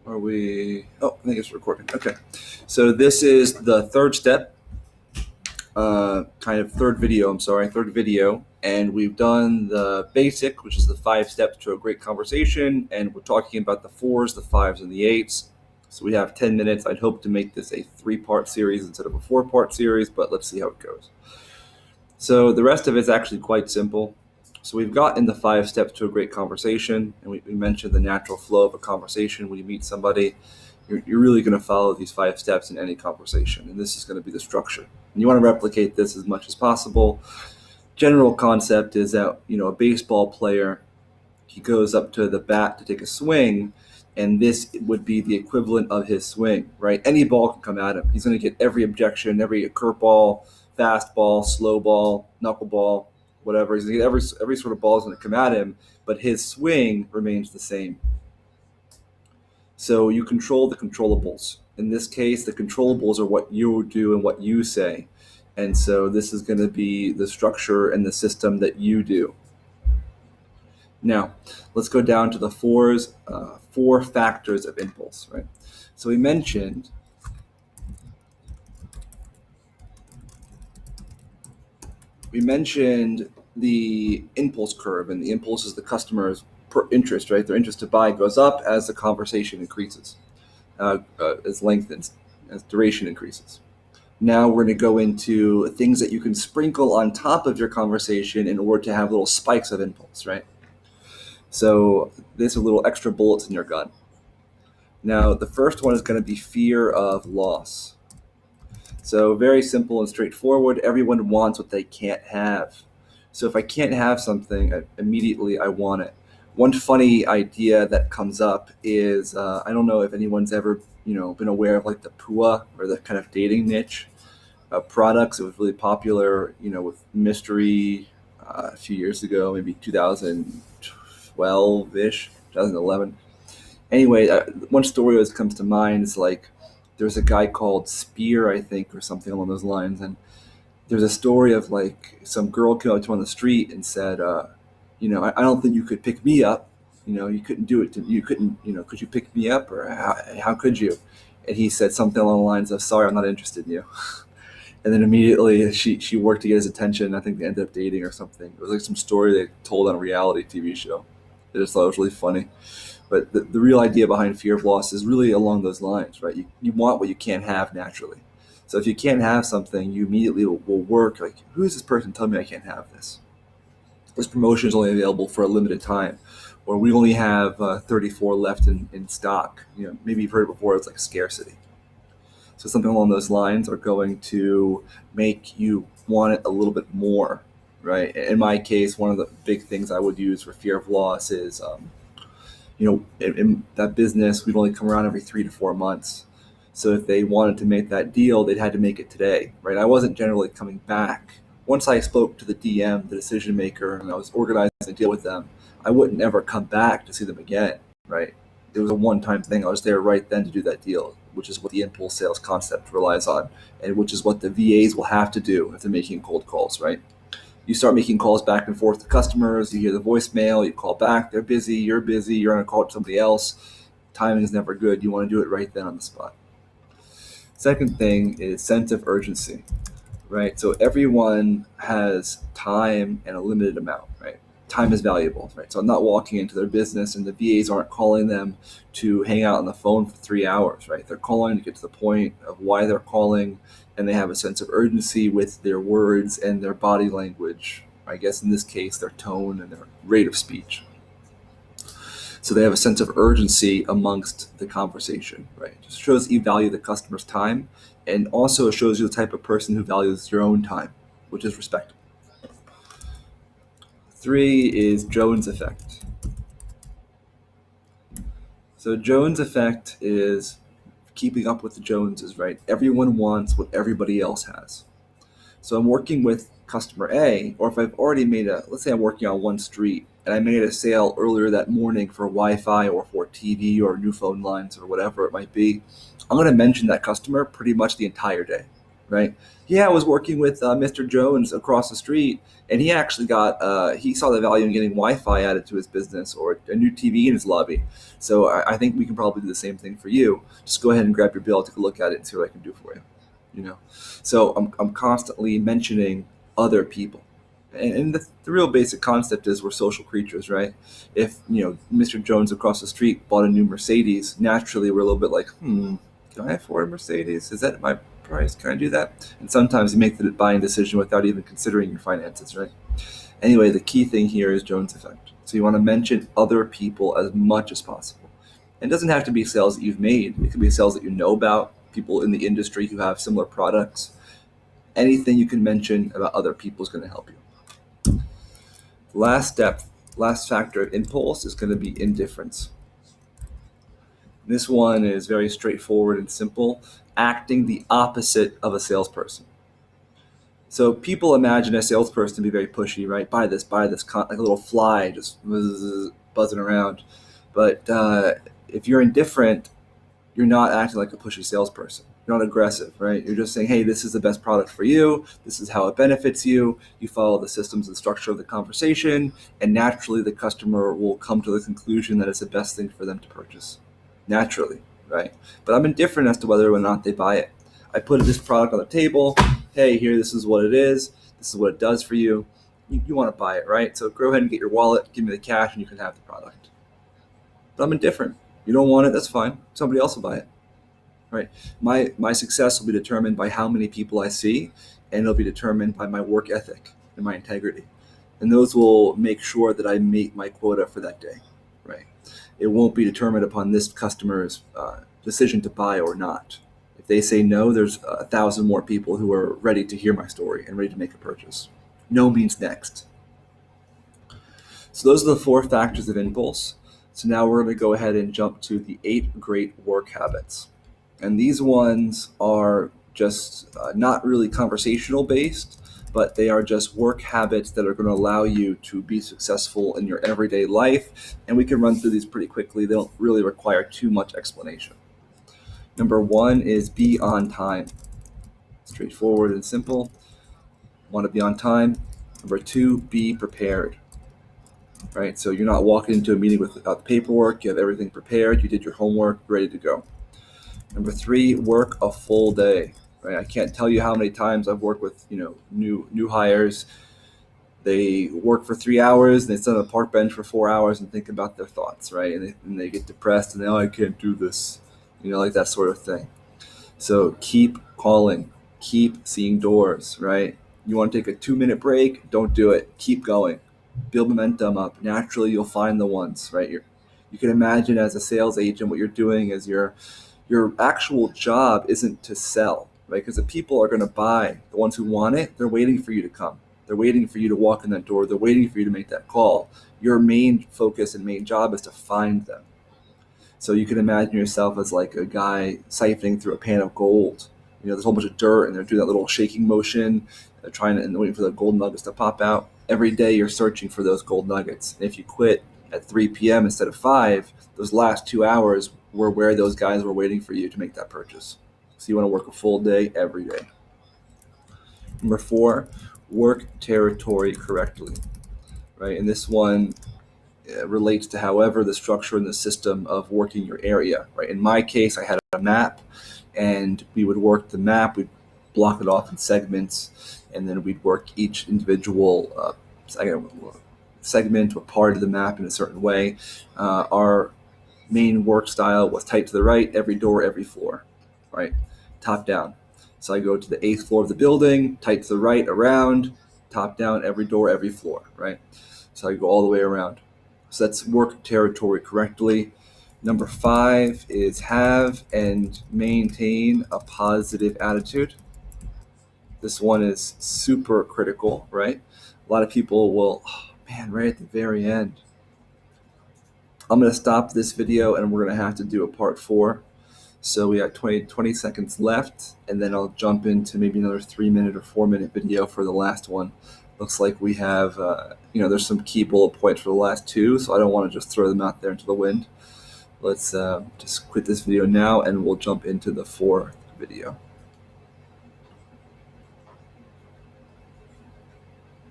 Are we? Oh, I think it's recording. Okay. So this is the third step, third video. And we've done the basic, which is the 5 steps to a great conversation. And we're talking about the 4's, the 5's, and the 8's. So we have 10 minutes. I'd hope to make this a 3-part series instead of a 4-part series, but let's see how it goes. So the rest of it's actually quite simple. So we've gotten the 5 steps to a great conversation, and we mentioned the natural flow of a conversation. When you meet somebody, you're really going to follow these 5 steps in any conversation, and this is going to be the structure. And you want to replicate this as much as possible. General concept is that, a baseball player, he goes up to the bat to take a swing, and this would be the equivalent of his swing, right? Any ball can come at him. He's going to get every objection, every curveball, fastball, slow ball, knuckleball, whatever. He's going to get every sort of ball is going to come at him, but his swing remains the same. So you control the controllables. In this case, the controllables are what you do and what you say. And so this is going to be the structure and the system that you do. Now, let's go down to the 4's, 4 factors of impulse, right? So we mentioned the impulse curve, and the impulse is the customer's interest, right? Their interest to buy goes up as the conversation increases, as lengthens, as duration increases. Now we're going to go into things that you can sprinkle on top of your conversation in order to have little spikes of impulse, right? So these are little extra bullets in your gun. Now, the first one is going to be fear of loss. So very simple and straightforward. Everyone wants what they can't have. So if I can't have something, immediately I want it. One funny idea that comes up is, I don't know if anyone's ever, been aware of like the PUA or the kind of dating niche products. It was really popular, with mystery a few years ago, maybe 2012-ish, 2011. Anyway, one story always comes to mind is like, there's a guy called Spear, I think, or something along those lines. And there's a story of like some girl came up to him on the street and said, I don't think you could pick me up. You couldn't do it. Could you pick me up, or how could you? And he said something along the lines of, sorry, I'm not interested in you. And then immediately she worked to get his attention. I think they ended up dating or something. It was like some story they told on a reality TV show. I just thought it was really funny. But the real idea behind fear of loss is really along those lines, right? You want what you can't have naturally. So if you can't have something, you immediately will work like, who is this person telling me I can't have this? This promotion is only available for a limited time, or we only have 34 left in stock. Maybe you've heard it before. It's like scarcity. So something along those lines are going to make you want it a little bit more, right? In my case, one of the big things I would use for fear of loss is, in that business, we'd only come around every 3 to 4 months. So if they wanted to make that deal, they'd had to make it today, right? I wasn't generally coming back. Once I spoke to the DM, the decision maker, and I was organizing a deal with them, I wouldn't ever come back to see them again, right? It was a one-time thing. I was there right then to do that deal, which is what the impulse sales concept relies on, and which is what the VAs will have to do if they're making cold calls, right? You start making calls back and forth to customers, you hear the voicemail, you call back, they're busy, you're on a call to somebody else. Timing is never good. You want to do it right then on the spot. Second thing is sense of urgency, right? So everyone has time and a limited amount, right? Time is valuable, right? So I'm not walking into their business and the VAs aren't calling them to hang out on the phone for 3 hours, right? They're calling to get to the point of why they're calling, and they have a sense of urgency with their words and their body language. I guess in this case, their tone and their rate of speech. So they have a sense of urgency amongst the conversation, right? It just shows you value the customer's time, and also shows you the type of person who values your own time, which is respectable. 3 is Jones effect. So Jones effect is keeping up with the Joneses, right? Everyone wants what everybody else has. So I'm working with customer A, or if I've already let's say I'm working on one street and I made a sale earlier that morning for Wi-Fi or for TV or new phone lines or whatever it might be, I'm going to mention that customer pretty much the entire day. right? Yeah, I was working with Mr. Jones across the street, and he actually he saw the value in getting Wi-Fi added to his business or a new TV in his lobby. So I think we can probably do the same thing for you. Just go ahead and grab your bill, take a look at it, and see what I can do for you. You know, so I'm constantly mentioning other people. And the real basic concept is we're social creatures, right? If Mr. Jones across the street bought a new Mercedes, naturally we're a little bit like, can I afford a Mercedes? Is that my price? Can I do that? And sometimes you make the buying decision without even considering your finances, right? Anyway, the key thing here is Jones effect. So you want to mention other people as much as possible. It doesn't have to be sales that you've made. It could be sales that you know about, people in the industry who have similar products. Anything you can mention about other people is going to help you. Last step, last factor of impulse is going to be indifference. This one is very straightforward and simple, acting the opposite of a salesperson. So people imagine a salesperson to be very pushy, right? Buy this, like a little fly just buzzing around. But if you're indifferent, you're not acting like a pushy salesperson. You're not aggressive, right? You're just saying, hey, this is the best product for you. This is how it benefits you. You follow the systems and structure of the conversation, and naturally the customer will come to the conclusion that it's the best thing for them to purchase. Naturally, right? But I'm indifferent as to whether or not they buy it. I put this product on the table. Hey, here, this is what it is. This is what it does for you. You want to buy it, right? So go ahead and get your wallet, give me the cash, and you can have the product. But I'm indifferent. You don't want it, that's fine. Somebody else will buy it, right? My success will be determined by how many people I see, and it'll be determined by my work ethic and my integrity. And those will make sure that I meet my quota for that day, right? It won't be determined upon this customer's decision to buy or not. If they say no, there's 1,000 more people who are ready to hear my story and ready to make a purchase. No means next. So those are the 4 factors of impulse. So now we're going to go ahead and jump to the 8 great work habits. And these ones are just not really conversational based, but they are just work habits that are going to allow you to be successful in your everyday life. And we can run through these pretty quickly. They don't really require too much explanation. Number 1 is be on time. Straightforward and simple. Want to be on time. Number 2, be prepared. Right? So you're not walking into a meeting without the paperwork. You have everything prepared. You did your homework, ready to go. Number 3, work a full day. Right? I can't tell you how many times I've worked with new hires. They work for 3 hours and they sit on a park bench for 4 hours and think about their thoughts, right? And they get depressed and I can't do this, like that sort of thing. So keep calling, keep seeing doors, right? You want to take a 2-minute break? Don't do it. Keep going. Build momentum up. Naturally, you'll find the ones, right? You can imagine as a sales agent, what you're doing is your actual job isn't to sell, right? Because the people are going to buy, the ones who want it, they're waiting for you to come. They're waiting for you to walk in that door. They're waiting for you to make that call. Your main focus and main job is to find them. So you can imagine yourself as like a guy siphoning through a pan of gold. There's a whole bunch of dirt and they're doing that little shaking motion. They're trying and waiting for the gold nuggets to pop out. Every day you're searching for those gold nuggets. And if you quit at 3 p.m. instead of 5, those last 2 hours were where those guys were waiting for you to make that purchase. So you want to work a full day every day. Number 4, work territory correctly, right? And this one relates to however the structure and the system of working your area, right? In my case, I had a map and we would work the map, we'd block it off in segments, and then we'd work each individual segment or part of the map in a certain way. Our main work style was tight to the right, every door, every floor, right? Top down. So I go to the 8th floor of the building, tight to the right, around, top down, every door, every floor, right? So I go all the way around. So that's work territory correctly. Number 5 is have and maintain a positive attitude. This one is super critical, right? A lot of people will, right at the very end. I'm going to stop this video and we're going to have to do a part 4. So we have 20 seconds left, and then I'll jump into maybe another 3-minute or 4-minute video for the last one. Looks like we have, there's some key bullet points for the last 2, so I don't want to just throw them out there into the wind. Let's just quit this video now, and we'll jump into the 4th video.